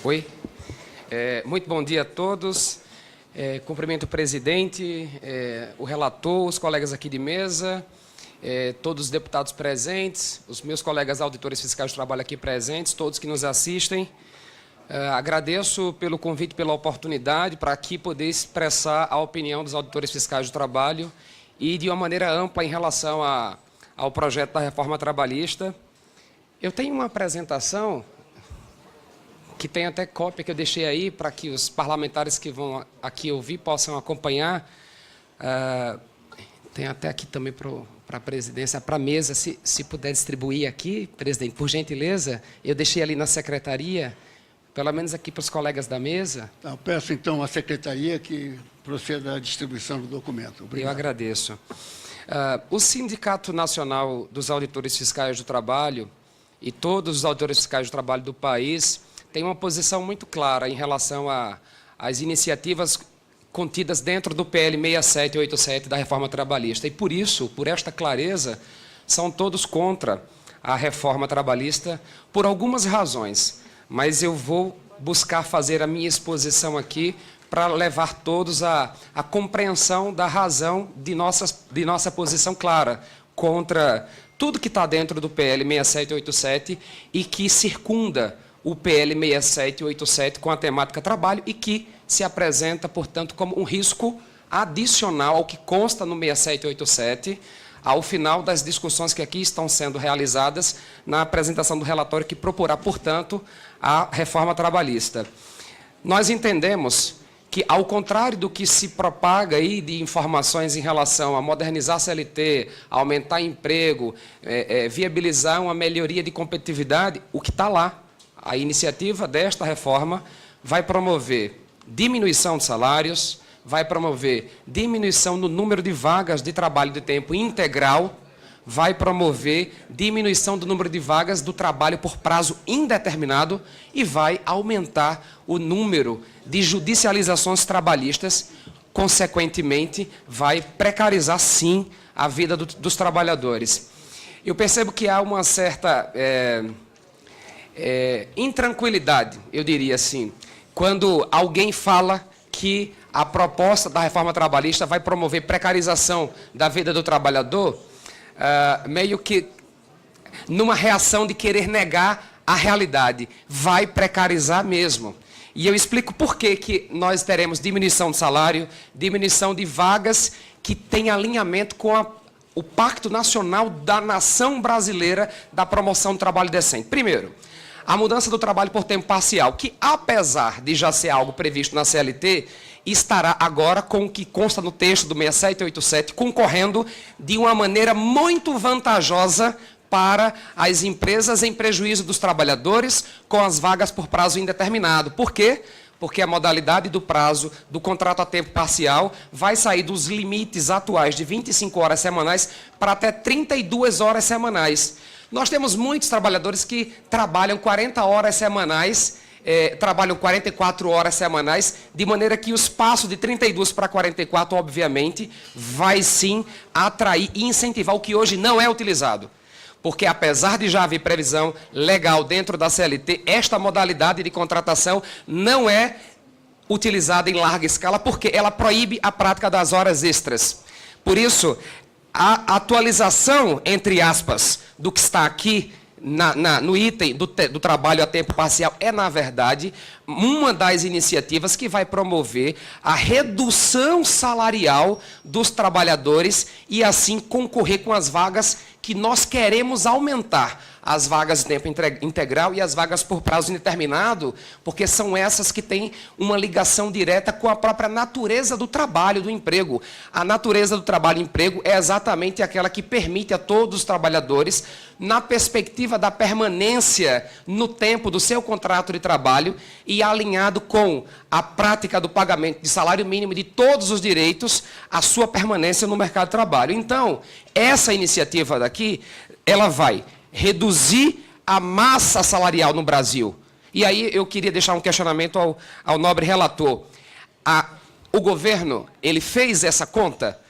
Oi. Muito bom dia a todos. Cumprimento o presidente, o relator, os colegas aqui de mesa, todos os deputados presentes, os meus colegas auditores fiscais de trabalho aqui presentes, todos que nos assistem. Agradeço pelo convite, pela oportunidade para aqui poder expressar a opinião dos auditores fiscais do trabalho e de uma maneira ampla em relação ao projeto da reforma trabalhista. Eu tenho uma apresentação que tem até cópia que eu deixei aí para que os parlamentares que vão aqui ouvir possam acompanhar. Tem até aqui também para a presidência, para a mesa, se puder distribuir aqui, presidente, por gentileza. Eu deixei ali na secretaria, pelo menos aqui para os colegas da mesa. Eu peço, então, à secretaria que proceda à distribuição do documento. Obrigado. Eu agradeço. O Sindicato Nacional dos Auditores Fiscais do Trabalho e todos os auditores fiscais do trabalho do país tem uma posição muito clara em relação às iniciativas contidas dentro do PL 6787 da reforma trabalhista. E, por isso, por esta clareza, são todos contra a reforma trabalhista por algumas razões. Mas eu vou buscar fazer a minha exposição aqui para levar todos à compreensão da razão de nossa posição clara contra tudo que está dentro do PL 6787 e que circunda o PL 6787 com a temática trabalho e que se apresenta, portanto, como um risco adicional ao que consta no 6787, ao final das discussões que aqui estão sendo realizadas na apresentação do relatório que proporá, portanto, a reforma trabalhista. Nós entendemos que, ao contrário do que se propaga aí de informações em relação a modernizar a CLT, aumentar emprego, viabilizar uma melhoria de competitividade, o que está lá, a iniciativa desta reforma vai promover diminuição de salários, vai promover diminuição no número de vagas de trabalho de tempo integral, vai promover diminuição do número de vagas do trabalho por prazo indeterminado e vai aumentar o número de judicializações trabalhistas, consequentemente, vai precarizar, sim, a vida dos trabalhadores. Eu percebo que há uma certa intranquilidade, eu diria assim, quando alguém fala que a proposta da reforma trabalhista vai promover precarização da vida do trabalhador, meio que numa reação de querer negar a realidade. Vai precarizar mesmo. E eu explico por que nós teremos diminuição de salário, diminuição de vagas que tem alinhamento com o Pacto Nacional da Nação Brasileira da Promoção do Trabalho Decente. Primeiro, a mudança do trabalho por tempo parcial, que, apesar de já ser algo previsto na CLT, estará agora com o que consta no texto do 6787, concorrendo de uma maneira muito vantajosa para as empresas em prejuízo dos trabalhadores com as vagas por prazo indeterminado. Por quê? Porque a modalidade do prazo do contrato a tempo parcial vai sair dos limites atuais de 25 horas semanais para até 32 horas semanais. Nós temos muitos trabalhadores que trabalham 40 horas semanais, trabalham 44 horas semanais, de maneira que o espaço de 32 para 44, obviamente, vai sim atrair e incentivar o que hoje não é utilizado. Porque, apesar de já haver previsão legal dentro da CLT, esta modalidade de contratação não é utilizada em larga escala, porque ela proíbe a prática das horas extras. Por isso, a atualização, entre aspas, do que está aqui no item do trabalho a tempo parcial é, na verdade, uma das iniciativas que vai promover a redução salarial dos trabalhadores e, assim, concorrer com as vagas que nós queremos aumentar. As vagas de tempo integral e as vagas por prazo indeterminado, porque são essas que têm uma ligação direta com a própria natureza do trabalho, do emprego. A natureza do trabalho e emprego é exatamente aquela que permite a todos os trabalhadores, na perspectiva da permanência no tempo do seu contrato de trabalho e alinhado com a prática do pagamento de salário mínimo de todos os direitos, a sua permanência no mercado de trabalho. Então, essa iniciativa daqui, ela vai reduzir a massa salarial no Brasil. E aí eu queria deixar um questionamento ao nobre relator. O governo, ele fez essa conta?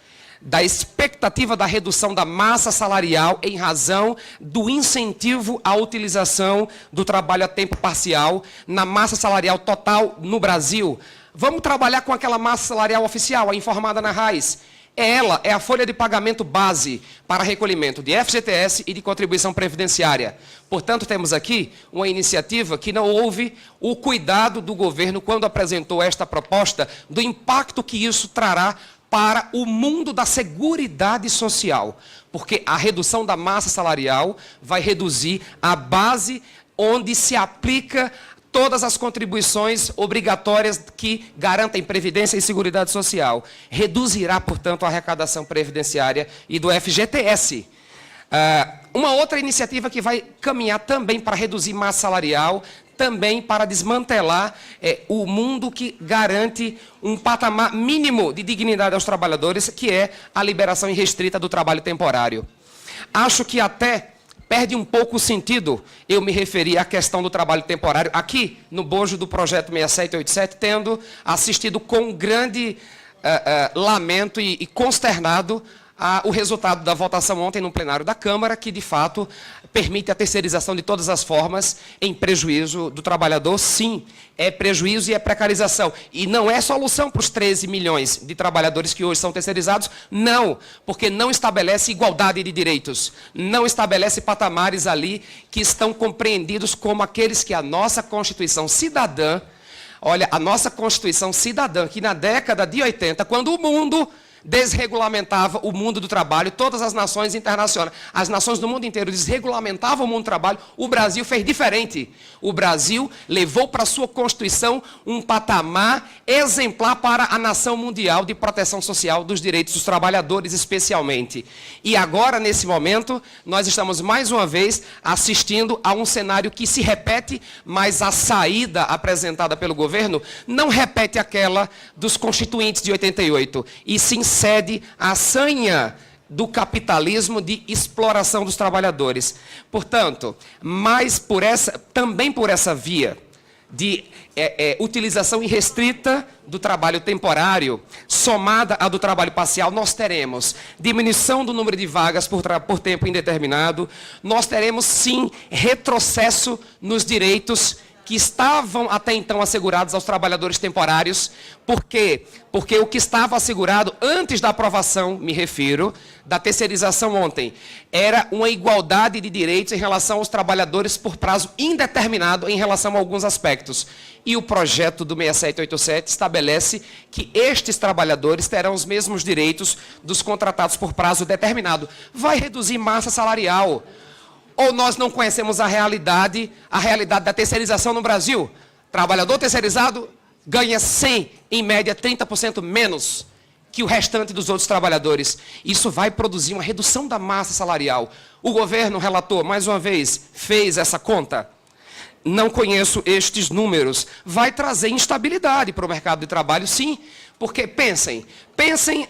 da expectativa da redução da massa salarial em razão do incentivo à utilização do trabalho a tempo parcial na massa salarial total no Brasil. Vamos trabalhar com aquela massa salarial oficial, a informada na RAIS. Ela é a folha de pagamento base para recolhimento de FGTS e de contribuição previdenciária. Portanto, temos aqui uma iniciativa que não houve o cuidado do governo quando apresentou esta proposta do impacto que isso trará para o mundo da seguridade social. Porque a redução da massa salarial vai reduzir a base onde se aplica todas as contribuições obrigatórias que garantem previdência e seguridade social. Reduzirá, portanto, a arrecadação previdenciária e do FGTS. Uma outra iniciativa que vai caminhar também para reduzir massa salarial, também para desmantelar o mundo que garante um patamar mínimo de dignidade aos trabalhadores, que é a liberação irrestrita do trabalho temporário. Acho que até perde um pouco o sentido eu me referir à questão do trabalho temporário, aqui no bojo do projeto 6787, tendo assistido com grande lamento e consternado o resultado da votação ontem no plenário da Câmara, que, de fato, permite a terceirização de todas as formas em prejuízo do trabalhador. Sim, é prejuízo e é precarização. E não é solução para os 13 milhões de trabalhadores que hoje são terceirizados, não, porque não estabelece igualdade de direitos, não estabelece patamares ali que estão compreendidos como aqueles que a nossa Constituição cidadã, olha, a nossa Constituição cidadã, que na década de 80, quando o mundo desregulamentava o mundo do trabalho, todas as nações internacionais, as nações do mundo inteiro desregulamentavam o mundo do trabalho, o Brasil fez diferente. O Brasil levou para a sua Constituição um patamar exemplar para a nação mundial de proteção social dos direitos dos trabalhadores, especialmente. E agora, nesse momento, nós estamos mais uma vez assistindo a um cenário que se repete, mas a saída apresentada pelo governo não repete aquela dos constituintes de 88, e sim cede a sanha do capitalismo de exploração dos trabalhadores. Portanto, também por essa via de utilização irrestrita do trabalho temporário, somada à do trabalho parcial, nós teremos diminuição do número de vagas por tempo indeterminado, nós teremos, sim, retrocesso nos direitos que estavam até então assegurados aos trabalhadores temporários. Por quê? Porque o que estava assegurado antes da aprovação, me refiro, da terceirização ontem, era uma igualdade de direitos em relação aos trabalhadores por prazo indeterminado em relação a alguns aspectos. E o projeto do 6787 estabelece que estes trabalhadores terão os mesmos direitos dos contratados por prazo determinado. Vai reduzir massa salarial. Ou nós não conhecemos a realidade da terceirização no Brasil? Trabalhador terceirizado ganha 100, em média, 30% menos que o restante dos outros trabalhadores. Isso vai produzir uma redução da massa salarial. O governo, relator, mais uma vez, fez essa conta. Não conheço estes números. Vai trazer instabilidade para o mercado de trabalho, sim. Porque pensem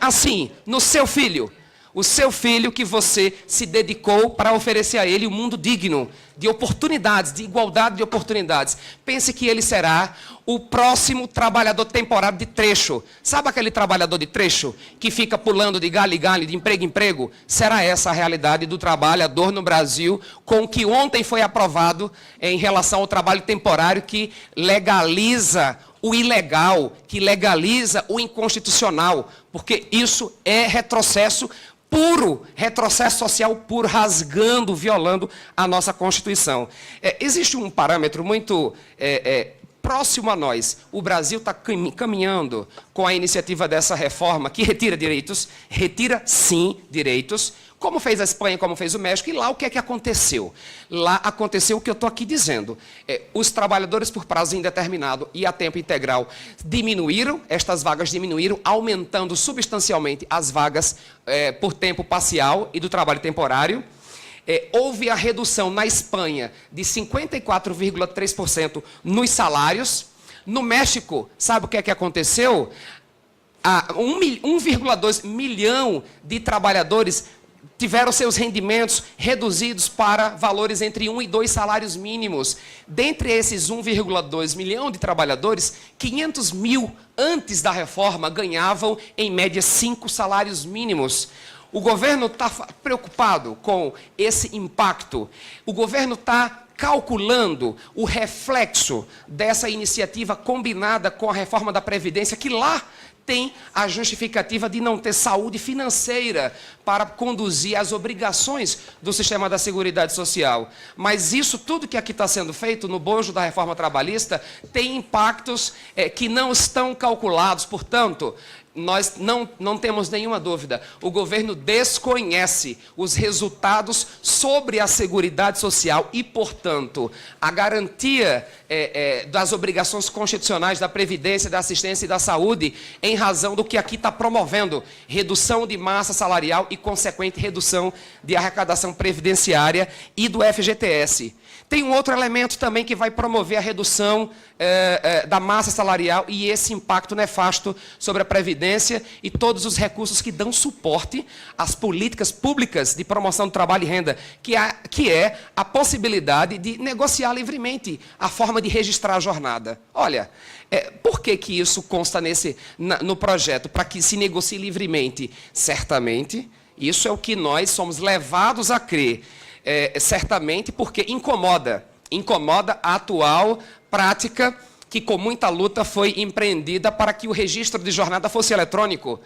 assim, no seu filho. O seu filho que você se dedicou para oferecer a ele um mundo digno, de oportunidades, de igualdade de oportunidades. Pense que ele será o próximo trabalhador temporário de trecho. Sabe aquele trabalhador de trecho que fica pulando de galho em galho, de emprego em emprego? Será essa a realidade do trabalhador no Brasil, com o que ontem foi aprovado em relação ao trabalho temporário, que legaliza o ilegal, que legaliza o inconstitucional, porque isso é retrocesso puro, retrocesso social puro, rasgando, violando a nossa Constituição. Existe um parâmetro muito próximo a nós. O Brasil está caminhando com a iniciativa dessa reforma, que retira direitos, retira sim direitos, como fez a Espanha, como fez o México. E lá o que é que aconteceu? Lá aconteceu o que eu estou aqui dizendo. Os trabalhadores por prazo indeterminado e a tempo integral diminuíram, estas vagas diminuíram, aumentando substancialmente as vagas por tempo parcial e do trabalho temporário. Houve a redução na Espanha de 54,3% nos salários. No México, sabe o que é que aconteceu? 1,2 milhão de trabalhadores tiveram seus rendimentos reduzidos para valores entre 1 e 2 salários mínimos. Dentre esses 1,2 milhão de trabalhadores, 500 mil antes da reforma ganhavam, em média, 5 salários mínimos. O governo está preocupado com esse impacto. O governo está calculando o reflexo dessa iniciativa combinada com a reforma da Previdência, que lá tem a justificativa de não ter saúde financeira para conduzir as obrigações do sistema da Seguridade Social. Mas isso, tudo que aqui está sendo feito no bojo da reforma trabalhista, tem impactos que não estão calculados. Portanto, nós não temos nenhuma dúvida, o governo desconhece os resultados sobre a Seguridade Social e, portanto, a garantia das obrigações constitucionais da Previdência, da Assistência e da Saúde, em razão do que aqui está promovendo, redução de massa salarial e, consequente, redução de arrecadação previdenciária e do FGTS. Tem um outro elemento também que vai promover a redução da massa salarial e esse impacto nefasto sobre a Previdência e todos os recursos que dão suporte às políticas públicas de promoção do trabalho e renda, que é a possibilidade de negociar livremente a forma de registrar a jornada. Olha, por que isso consta no projeto? Para que se negocie livremente? Certamente, isso é o que nós somos levados a crer. Certamente porque incomoda a atual prática que com muita luta foi empreendida para que o registro de jornada fosse eletrônico.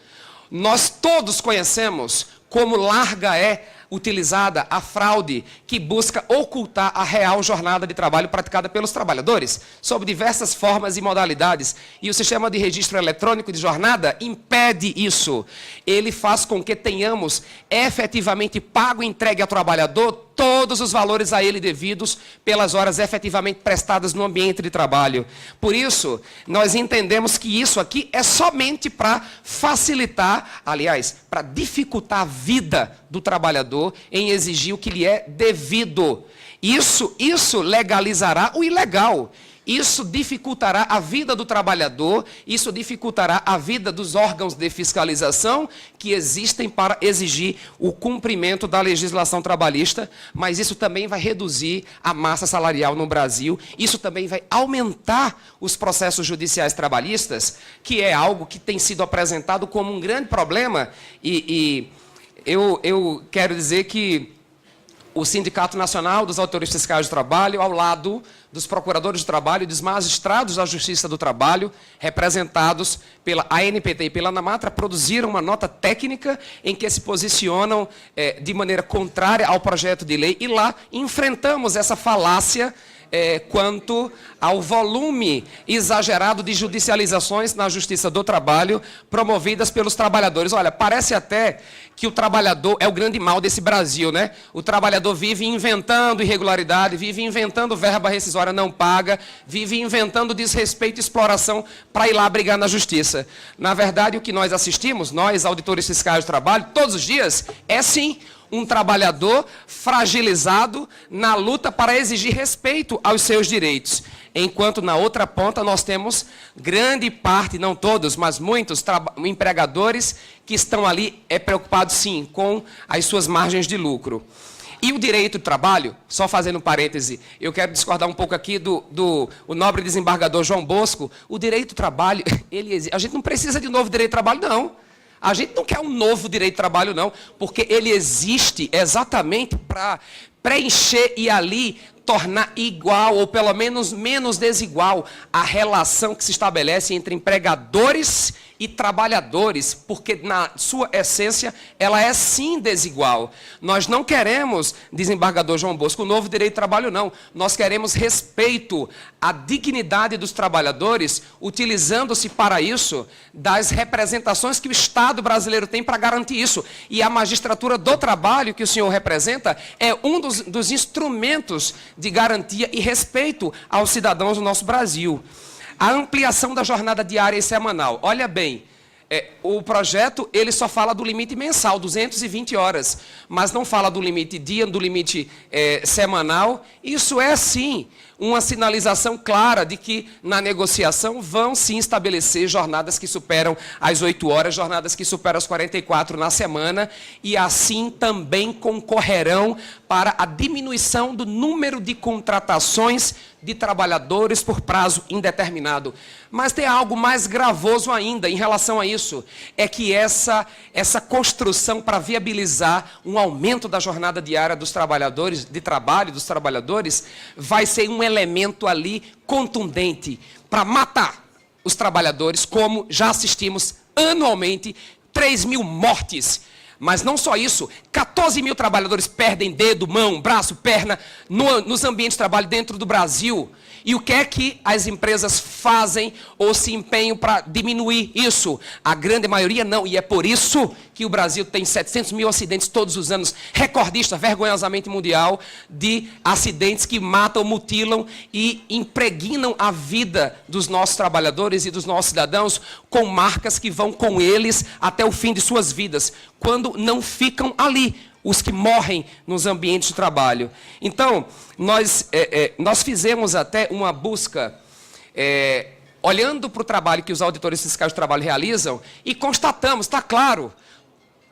Nós todos conhecemos como larga é utilizada a fraude que busca ocultar a real jornada de trabalho praticada pelos trabalhadores, sob diversas formas e modalidades. E o sistema de registro eletrônico de jornada impede isso. Ele faz com que tenhamos efetivamente pago e entregue ao trabalhador todos os valores a ele devidos pelas horas efetivamente prestadas no ambiente de trabalho. Por isso, nós entendemos que isso aqui é somente para facilitar, aliás, para dificultar a vida do trabalhador em exigir o que lhe é devido. Isso legalizará o ilegal. Isso dificultará a vida do trabalhador, isso dificultará a vida dos órgãos de fiscalização que existem para exigir o cumprimento da legislação trabalhista, mas isso também vai reduzir a massa salarial no Brasil, isso também vai aumentar os processos judiciais trabalhistas, que é algo que tem sido apresentado como um grande problema, e eu quero dizer que o Sindicato Nacional dos Autores Fiscais do Trabalho, ao lado dos procuradores de trabalho e dos magistrados da Justiça do Trabalho, representados pela ANPT e pela ANAMATRA, produziram uma nota técnica em que se posicionam de maneira contrária ao projeto de lei, e lá enfrentamos essa falácia quanto ao volume exagerado de judicializações na Justiça do Trabalho promovidas pelos trabalhadores. Olha, parece até que o trabalhador é o grande mal desse Brasil, né? O trabalhador vive inventando irregularidade, vive inventando verba rescisória não paga, vive inventando desrespeito e exploração para ir lá brigar na Justiça. Na verdade, o que nós assistimos, nós, auditores fiscais do trabalho, todos os dias, é sim um trabalhador fragilizado na luta para exigir respeito aos seus direitos. Enquanto na outra ponta nós temos grande parte, não todos, mas muitos empregadores que estão ali preocupados sim com as suas margens de lucro. E o direito do trabalho, só fazendo um parêntese, eu quero discordar um pouco aqui do nobre desembargador João Bosco. O direito do trabalho, a gente não precisa de novo direito do trabalho, não. A gente não quer um novo direito de trabalho, não, porque ele existe exatamente para preencher e ali tornar igual, ou pelo menos menos desigual, a relação que se estabelece entre empregadores e trabalhadores, porque na sua essência ela é sim desigual. Nós não queremos, desembargador João Bosco, um novo direito de trabalho, não. Nós queremos respeito à dignidade dos trabalhadores, utilizando-se para isso das representações que o Estado brasileiro tem para garantir isso. E a magistratura do trabalho que o senhor representa é um dos instrumentos de garantia e respeito aos cidadãos do nosso Brasil. A ampliação da jornada diária e semanal. Olha bem, O projeto, ele só fala do limite mensal, 220 horas, mas não fala do limite dia, do limite semanal. Isso é, sim, uma sinalização clara de que, na negociação, vão, sim, estabelecer jornadas que superam as 8 horas, jornadas que superam as 44 na semana, e assim também concorrerão para a diminuição do número de contratações de trabalhadores por prazo indeterminado. Mas tem algo mais gravoso ainda em relação a isso, é que essa construção para viabilizar um aumento da jornada diária dos trabalhadores, de trabalho dos trabalhadores, vai ser um elemento ali contundente para matar os trabalhadores, como já assistimos anualmente, 3.000 mortes. Mas não só isso, 14 mil trabalhadores perdem dedo, mão, braço, perna nos ambientes de trabalho dentro do Brasil. E o que é que as empresas fazem ou se empenham para diminuir isso? A grande maioria não, e é por isso que o Brasil tem 700 mil acidentes todos os anos, recordista, vergonhosamente mundial, de acidentes que matam, mutilam e impregnam a vida dos nossos trabalhadores e dos nossos cidadãos com marcas que vão com eles até o fim de suas vidas, quando não ficam ali, os que morrem nos ambientes de trabalho. Então, nós fizemos até uma busca, olhando para o trabalho que os auditores fiscais de trabalho realizam, e constatamos, está claro,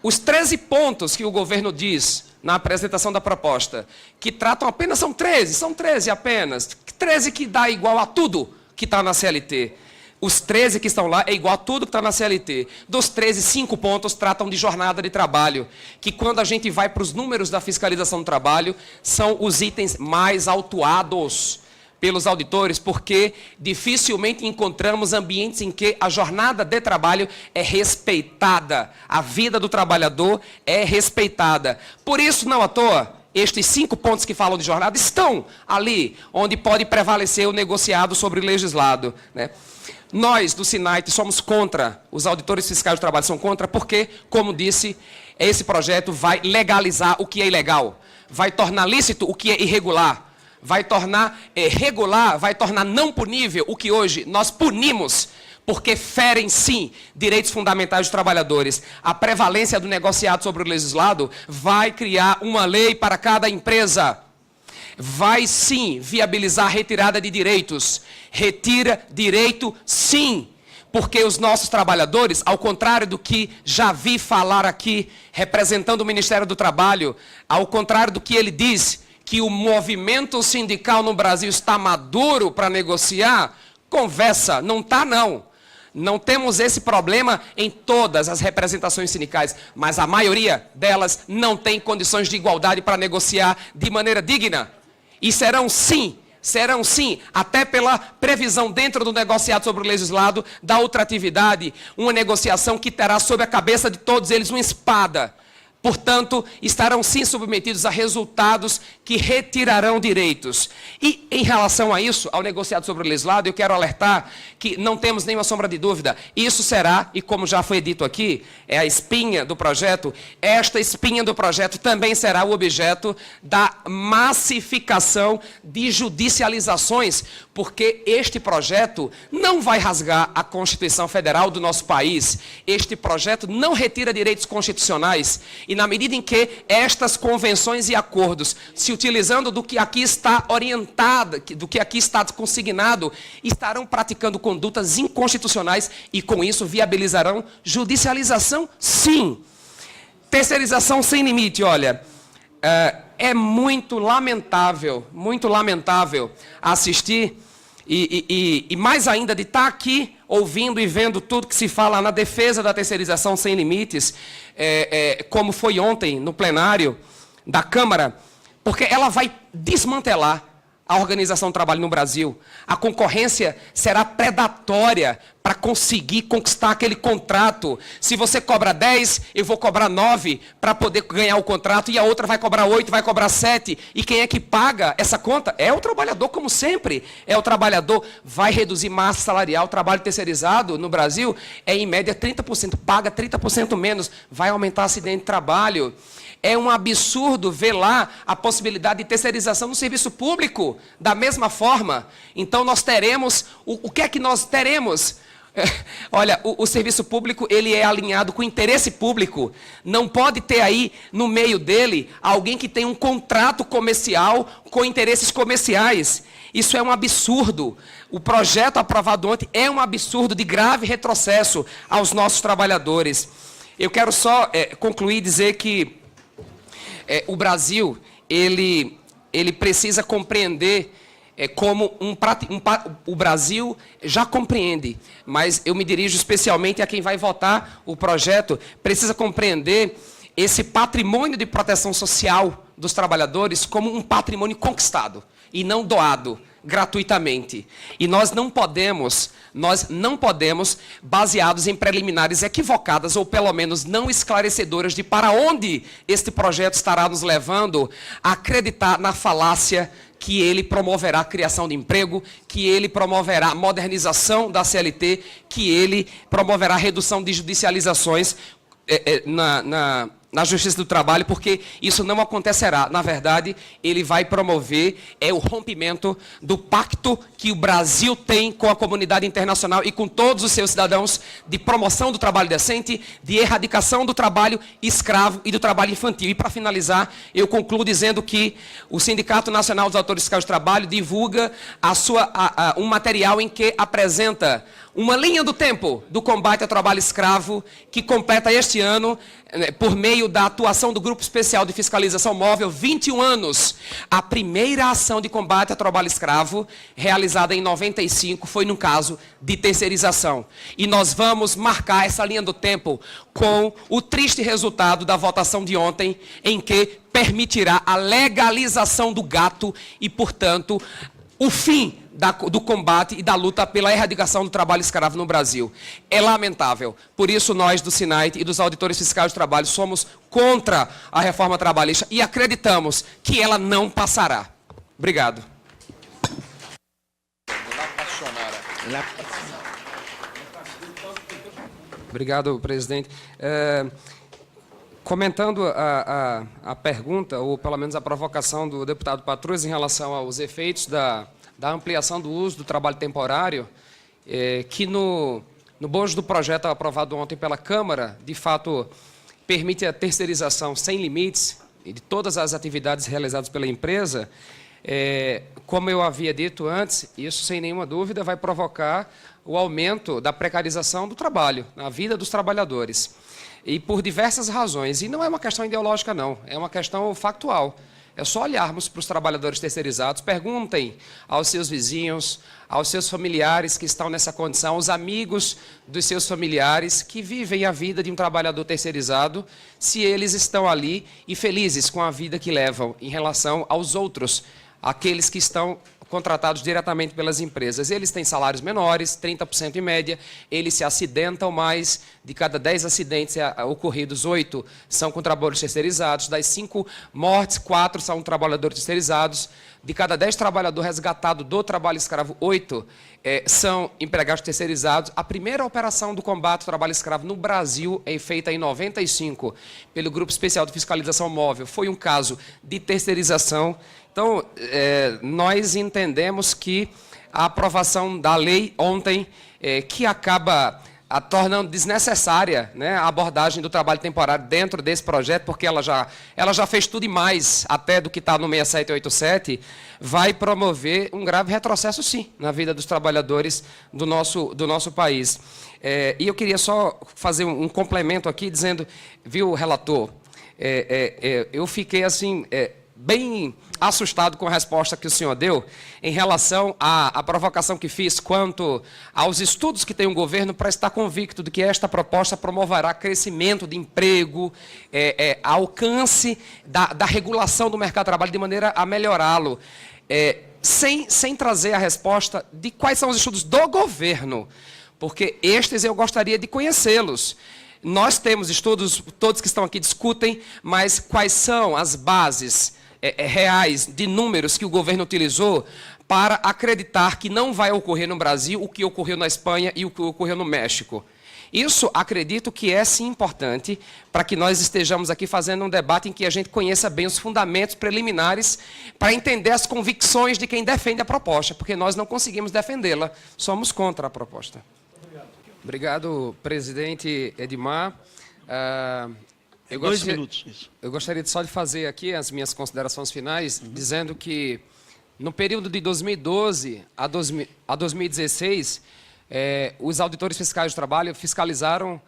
os 13 pontos que o governo diz na apresentação da proposta, que tratam apenas, são 13 apenas, 13 que dá igual a tudo que está na CLT. Os 13 que estão lá é igual a tudo que está na CLT. Dos 13, 5 pontos tratam de jornada de trabalho, que quando a gente vai para os números da fiscalização do trabalho, são os itens mais autuados pelos auditores, porque dificilmente encontramos ambientes em que a jornada de trabalho é respeitada, a vida do trabalhador é respeitada. Por isso, não à toa, estes 5 pontos que falam de jornada estão ali, onde pode prevalecer o negociado sobre o legislado, né? Nós, do SINAIT, somos contra, os auditores fiscais do trabalho são contra, porque, como disse, esse projeto vai legalizar o que é ilegal, vai tornar lícito o que é irregular, vai tornar regular, vai tornar não punível o que hoje nós punimos, porque ferem, sim, direitos fundamentais dos trabalhadores. A prevalência do negociado sobre o legislado vai criar uma lei para cada empresa. Vai, sim, viabilizar a retirada de direitos. Retira direito, sim, porque os nossos trabalhadores, ao contrário do que já vi falar aqui, representando o Ministério do Trabalho, ao contrário do que ele diz, que o movimento sindical no Brasil está maduro para negociar, conversa, não está não. Não temos esse problema em todas as representações sindicais, mas a maioria delas não tem condições de igualdade para negociar de maneira digna. E serão sim, até pela previsão dentro do negociado sobre o legislado da ultratividade, uma negociação que terá sob a cabeça de todos eles uma espada. Portanto, estarão sim submetidos a resultados que retirarão direitos. E, em relação a isso, ao negociado sobre o legislado, eu quero alertar que não temos nenhuma sombra de dúvida. Isso será, e como já foi dito aqui, é a espinha do projeto. Esta espinha do projeto também será o objeto da massificação de judicializações, porque este projeto não vai rasgar a Constituição Federal do nosso país. Este projeto não retira direitos constitucionais. E na medida em que estas convenções e acordos, se utilizando do que aqui está orientado, do que aqui está consignado, estarão praticando condutas inconstitucionais e, com isso, viabilizarão judicialização, sim. Terceirização sem limite, olha, é muito lamentável assistir e mais ainda de estar aqui ouvindo e vendo tudo que se fala na defesa da terceirização sem limites, como foi ontem no plenário da Câmara, porque ela vai desmantelar a organização do trabalho no Brasil. A concorrência será predatória para conseguir conquistar aquele contrato. Se você cobra 10, eu vou cobrar 9 para poder ganhar o contrato, e a outra vai cobrar 8, vai cobrar 7. E quem é que paga essa conta? É o trabalhador, como sempre. É o trabalhador. Vai reduzir massa salarial. O trabalho terceirizado no Brasil é, em média, 30%. Paga 30% menos. Vai aumentar acidente de trabalho. É um absurdo ver lá a possibilidade de terceirização no serviço público, da mesma forma. Então, nós teremos... O que é que nós teremos? Olha, o serviço público, ele é alinhado com o interesse público. Não pode ter aí, no meio dele, alguém que tem um contrato comercial com interesses comerciais. Isso é um absurdo. O projeto aprovado ontem é um absurdo de grave retrocesso aos nossos trabalhadores. Eu quero só concluir e dizer que o Brasil, ele precisa compreender como o Brasil já compreende, mas eu me dirijo especialmente a quem vai votar o projeto, precisa compreender esse patrimônio de proteção social dos trabalhadores como um patrimônio conquistado e não doado gratuitamente. E nós não podemos, baseados em preliminares equivocadas ou pelo menos não esclarecedoras de para onde este projeto estará nos levando, acreditar na falácia que ele promoverá a criação de emprego, que ele promoverá a modernização da CLT, que ele promoverá a redução de judicializações na Justiça do Trabalho, porque isso não acontecerá. Na verdade, ele vai promover o rompimento do pacto que o Brasil tem com a comunidade internacional e com todos os seus cidadãos de promoção do trabalho decente, de erradicação do trabalho escravo e do trabalho infantil. E, para finalizar, eu concluo dizendo que o Sindicato Nacional dos Autores Fiscais do Trabalho divulga um material em que apresenta uma linha do tempo do combate ao trabalho escravo, que completa este ano, por meio da atuação do Grupo Especial de Fiscalização Móvel, 21 anos. A primeira ação de combate ao trabalho escravo, realizada em 95, foi no caso de terceirização. E nós vamos marcar essa linha do tempo com o triste resultado da votação de ontem, em que permitirá a legalização do gato e, portanto, o fim do combate e da luta pela erradicação do trabalho escravo no Brasil. É lamentável. Por isso, nós do SINAIT e dos auditores fiscais do trabalho somos contra a reforma trabalhista e acreditamos que ela não passará. Obrigado. Obrigado, presidente. Comentando a pergunta, ou pelo menos a provocação do deputado Patrus em relação aos efeitos da ampliação do uso do trabalho temporário, que no bojo do projeto aprovado ontem pela Câmara, de fato, permite a terceirização sem limites de todas as atividades realizadas pela empresa, como eu havia dito antes, isso, sem nenhuma dúvida, vai provocar o aumento da precarização do trabalho, na vida dos trabalhadores. E por diversas razões. E não é uma questão ideológica, não. É uma questão factual. É só olharmos para os trabalhadores terceirizados, perguntem aos seus vizinhos, aos seus familiares que estão nessa condição, aos amigos dos seus familiares que vivem a vida de um trabalhador terceirizado, se eles estão ali e felizes com a vida que levam em relação aos outros, aqueles que estão contratados diretamente pelas empresas. Eles têm salários menores, 30% em média, eles se acidentam mais, de cada 10 acidentes ocorridos, 8 são com trabalhadores terceirizados, das 5 mortes, 4 são trabalhadores terceirizados, de cada 10 trabalhadores resgatados do trabalho escravo, 8 são empregados terceirizados. A primeira operação do combate ao trabalho escravo no Brasil é feita em 95 pelo Grupo Especial de Fiscalização Móvel. Foi um caso de terceirização. Então, nós entendemos que a aprovação da lei ontem, que acaba tornando desnecessária, né, a abordagem do trabalho temporário dentro desse projeto, porque ela já fez tudo e mais, até do que está no 6787, vai promover um grave retrocesso, sim, na vida dos trabalhadores do nosso país. E eu queria só fazer um complemento aqui, dizendo, viu, relator, eu fiquei assim... bem assustado com a resposta que o senhor deu em relação à provocação que fiz quanto aos estudos que tem o governo para estar convicto de que esta proposta promoverá crescimento de emprego, alcance da regulação do mercado de trabalho de maneira a melhorá-lo, sem trazer a resposta de quais são os estudos do governo, porque estes eu gostaria de conhecê-los. Nós temos estudos, todos que estão aqui discutem, mas quais são as bases reais de números que o governo utilizou para acreditar que não vai ocorrer no Brasil o que ocorreu na Espanha e o que ocorreu no México? Isso, acredito que é, sim, importante para que nós estejamos aqui fazendo um debate em que a gente conheça bem os fundamentos preliminares para entender as convicções de quem defende a proposta, porque nós não conseguimos defendê-la, somos contra a proposta. Obrigado. Obrigado, presidente Edmar. Dois minutos, isso. Eu gostaria só de fazer aqui as minhas considerações finais, dizendo que no período de 2012 a 2016, os auditores fiscais do trabalho fiscalizaram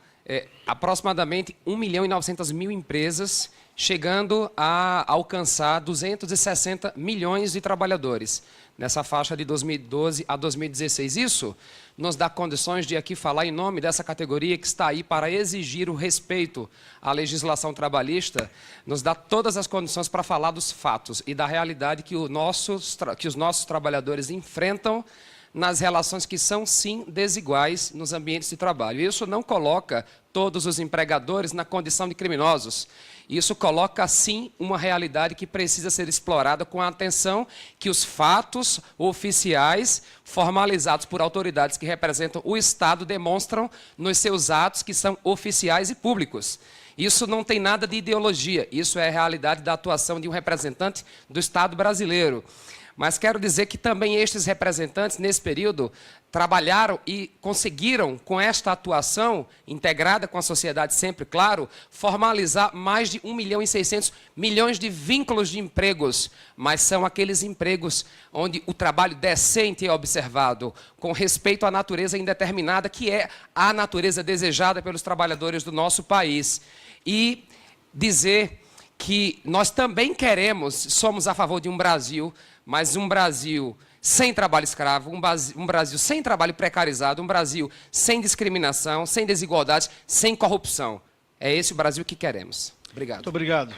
aproximadamente 1.900.000 empresas, chegando a alcançar 260 milhões de trabalhadores, nessa faixa de 2012 a 2016. Isso nos dá condições de aqui falar em nome dessa categoria que está aí para exigir o respeito à legislação trabalhista, nos dá todas as condições para falar dos fatos e da realidade que os nossos trabalhadores enfrentam nas relações que são, sim, desiguais nos ambientes de trabalho. Isso não coloca todos os empregadores na condição de criminosos. Isso coloca, sim, uma realidade que precisa ser explorada com a atenção que os fatos oficiais, formalizados por autoridades que representam o Estado, demonstram nos seus atos que são oficiais e públicos. Isso não tem nada de ideologia, isso é a realidade da atuação de um representante do Estado brasileiro. Mas quero dizer que também estes representantes, nesse período, trabalharam e conseguiram, com esta atuação integrada com a sociedade, sempre claro, formalizar mais de 1.600.000.000 de vínculos de empregos. Mas são aqueles empregos onde o trabalho decente é observado, com respeito à natureza indeterminada, que é a natureza desejada pelos trabalhadores do nosso país. E dizer que nós também queremos, somos a favor de um Brasil, mas um Brasil sem trabalho escravo, um Brasil sem trabalho precarizado, um Brasil sem discriminação, sem desigualdades, sem corrupção. É esse o Brasil que queremos. Obrigado. Muito obrigado.